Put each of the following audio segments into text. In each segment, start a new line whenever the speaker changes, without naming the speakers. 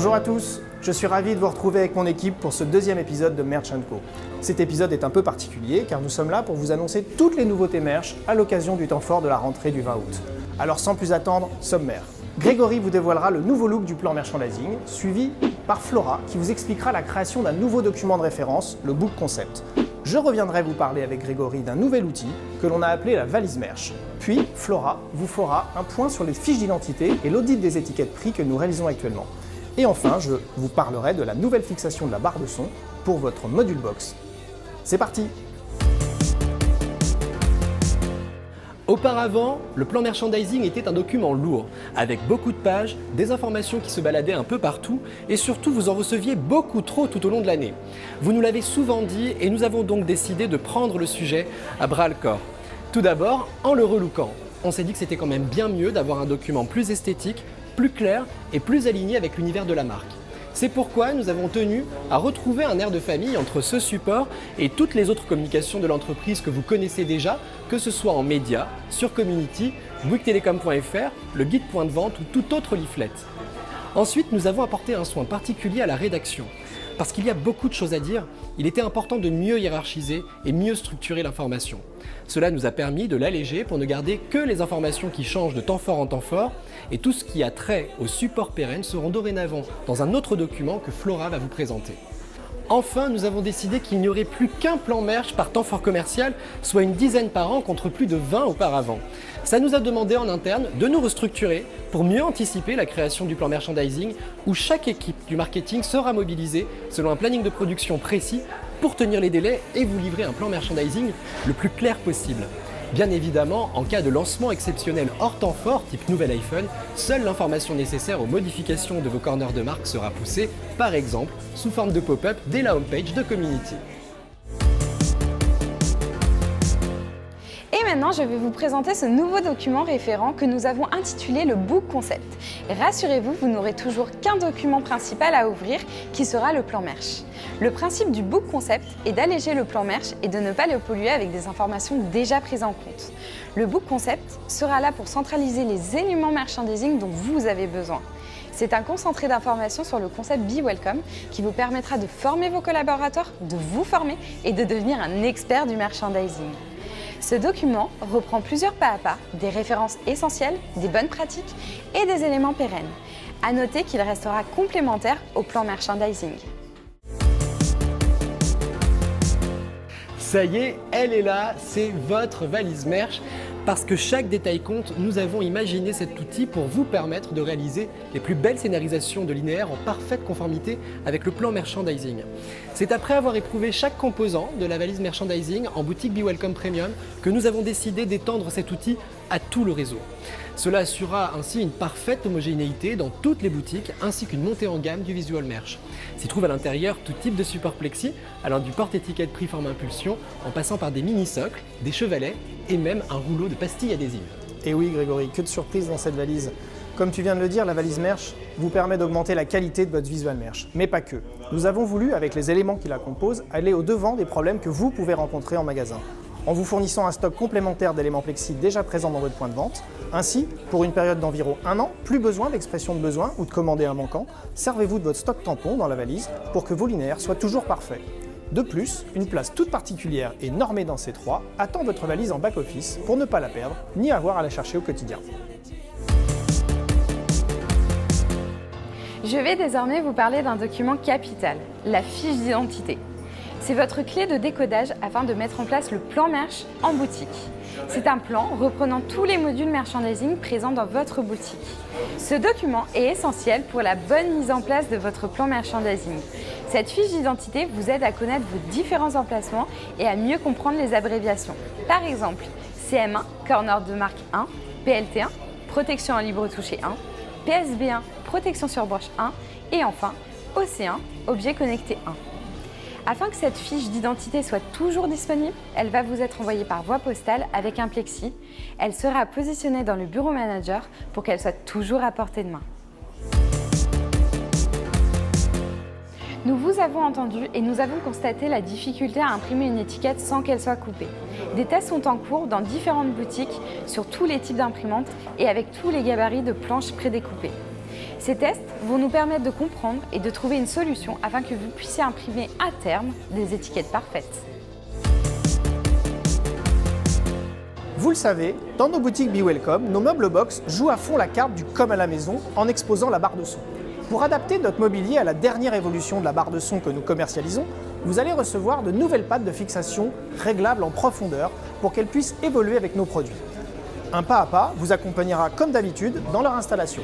Bonjour à tous, je suis ravi de vous retrouver avec mon équipe pour ce deuxième épisode de Merch & Co. Cet épisode est un peu particulier car nous sommes là pour vous annoncer toutes les nouveautés merch à l'occasion du temps fort de la rentrée du 20 août. Alors sans plus attendre, sommaire. Grégory vous dévoilera le nouveau look du plan merchandising, suivi par Flora qui vous expliquera la création d'un nouveau document de référence, le Book Concept. Je reviendrai vous parler avec Grégory d'un nouvel outil que l'on a appelé la valise merch. Puis Flora vous fera un point sur les fiches d'identité et l'audit des étiquettes prix que nous réalisons actuellement. Et enfin, je vous parlerai de la nouvelle fixation de la barre de son pour votre module box. C'est parti!
Auparavant, le plan merchandising était un document lourd, avec beaucoup de pages, des informations qui se baladaient un peu partout, et surtout vous en receviez beaucoup trop tout au long de l'année. Vous nous l'avez souvent dit, et nous avons donc décidé de prendre le sujet à bras-le-corps. Tout d'abord, en le relookant. On s'est dit que c'était quand même bien mieux d'avoir un document plus esthétique, plus clair et plus aligné avec l'univers de la marque. C'est pourquoi nous avons tenu à retrouver un air de famille entre ce support et toutes les autres communications de l'entreprise que vous connaissez déjà, que ce soit en médias, sur Community, bouyguestelecom.fr, le guide point de vente ou tout autre leaflet. Ensuite, nous avons apporté un soin particulier à la rédaction. Parce qu'il y a beaucoup de choses à dire, il était important de mieux hiérarchiser et mieux structurer l'information. Cela nous a permis de l'alléger pour ne garder que les informations qui changent de temps fort en temps fort, et tout ce qui a trait au support pérenne seront dorénavant dans un autre document que Flora va vous présenter. Enfin, nous avons décidé qu'il n'y aurait plus qu'un plan merch par temps fort commercial, soit une dizaine par an contre plus de 20 auparavant. Ça nous a demandé en interne de nous restructurer pour mieux anticiper la création du plan merchandising où chaque équipe du marketing sera mobilisée selon un planning de production précis pour tenir les délais et vous livrer un plan merchandising le plus clair possible. Bien évidemment, en cas de lancement exceptionnel hors temps fort, type nouvel iPhone, seule l'information nécessaire aux modifications de vos corners de marque sera poussée, par exemple, sous forme de pop-up dès la homepage de Community.
Et maintenant, je vais vous présenter ce nouveau document référent que nous avons intitulé le Book Concept. Rassurez-vous, vous n'aurez toujours qu'un document principal à ouvrir qui sera le plan merch. Le principe du Book Concept est d'alléger le plan merch et de ne pas le polluer avec des informations déjà prises en compte. Le Book Concept sera là pour centraliser les éléments merchandising dont vous avez besoin. C'est un concentré d'informations sur le concept Be Welcome qui vous permettra de former vos collaborateurs, de vous former et de devenir un expert du merchandising. Ce document reprend plusieurs pas à pas, des références essentielles, des bonnes pratiques et des éléments pérennes. À noter qu'il restera complémentaire au plan merchandising.
Ça y est, elle est là, c'est votre valise merch. Parce que chaque détail compte, nous avons imaginé cet outil pour vous permettre de réaliser les plus belles scénarisations de linéaire en parfaite conformité avec le plan merchandising. C'est après avoir éprouvé chaque composant de la valise merchandising en boutique Be Welcome Premium que nous avons décidé d'étendre cet outil à tout le réseau. Cela assurera ainsi une parfaite homogénéité dans toutes les boutiques ainsi qu'une montée en gamme du visual merch. S'y trouve à l'intérieur tout type de support plexi, allant du porte-étiquette prix forme impulsion en passant par des mini-socles, des chevalets et même un rouleau de pastilles adhésives.
Et oui Grégory, que de surprises dans cette valise. Comme tu viens de le dire, la valise merch vous permet d'augmenter la qualité de votre visual merch, mais pas que. Nous avons voulu, avec les éléments qui la composent, aller au-devant des problèmes que vous pouvez rencontrer en magasin, en vous fournissant un stock complémentaire d'éléments plexi déjà présents dans votre point de vente. Ainsi, pour une période d'environ 1 an, plus besoin d'expression de besoin ou de commander un manquant, servez-vous de votre stock tampon dans la valise pour que vos linéaires soient toujours parfaits. De plus, une place toute particulière et normée dans C3 attend votre valise en back-office pour ne pas la perdre ni avoir à la chercher au quotidien.
Je vais désormais vous parler d'un document capital, la fiche d'identité. C'est votre clé de décodage afin de mettre en place le plan merch en boutique. C'est un plan reprenant tous les modules merchandising présents dans votre boutique. Ce document est essentiel pour la bonne mise en place de votre plan merchandising. Cette fiche d'identité vous aide à connaître vos différents emplacements et à mieux comprendre les abréviations. Par exemple, CM1, Corner de marque 1, PLT1, Protection en libre touché 1, PSB1, Protection sur broche 1 et enfin OC1, Objet connecté 1. Afin que cette fiche d'identité soit toujours disponible, elle va vous être envoyée par voie postale avec un plexi. Elle sera positionnée dans le bureau manager pour qu'elle soit toujours à portée de main. Nous vous avons entendu et nous avons constaté la difficulté à imprimer une étiquette sans qu'elle soit coupée. Des tests sont en cours dans différentes boutiques sur tous les types d'imprimantes et avec tous les gabarits de planches prédécoupées. Ces tests vont nous permettre de comprendre et de trouver une solution afin que vous puissiez imprimer à terme des étiquettes parfaites.
Vous le savez, dans nos boutiques Be Welcome, nos meubles box jouent à fond la carte du comme à la maison en exposant la barre de son. Pour adapter notre mobilier à la dernière évolution de la barre de son que nous commercialisons, vous allez recevoir de nouvelles pattes de fixation réglables en profondeur pour qu'elles puissent évoluer avec nos produits. Un pas à pas vous accompagnera comme d'habitude dans leur installation.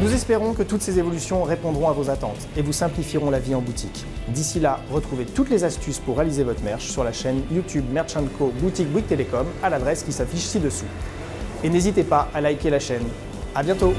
Nous espérons que toutes ces évolutions répondront à vos attentes et vous simplifieront la vie en boutique. D'ici là, retrouvez toutes les astuces pour réaliser votre merch sur la chaîne YouTube Merch & Co Boutique Bouygues Télécom à l'adresse qui s'affiche ci-dessous. Et n'hésitez pas à liker la chaîne. À bientôt!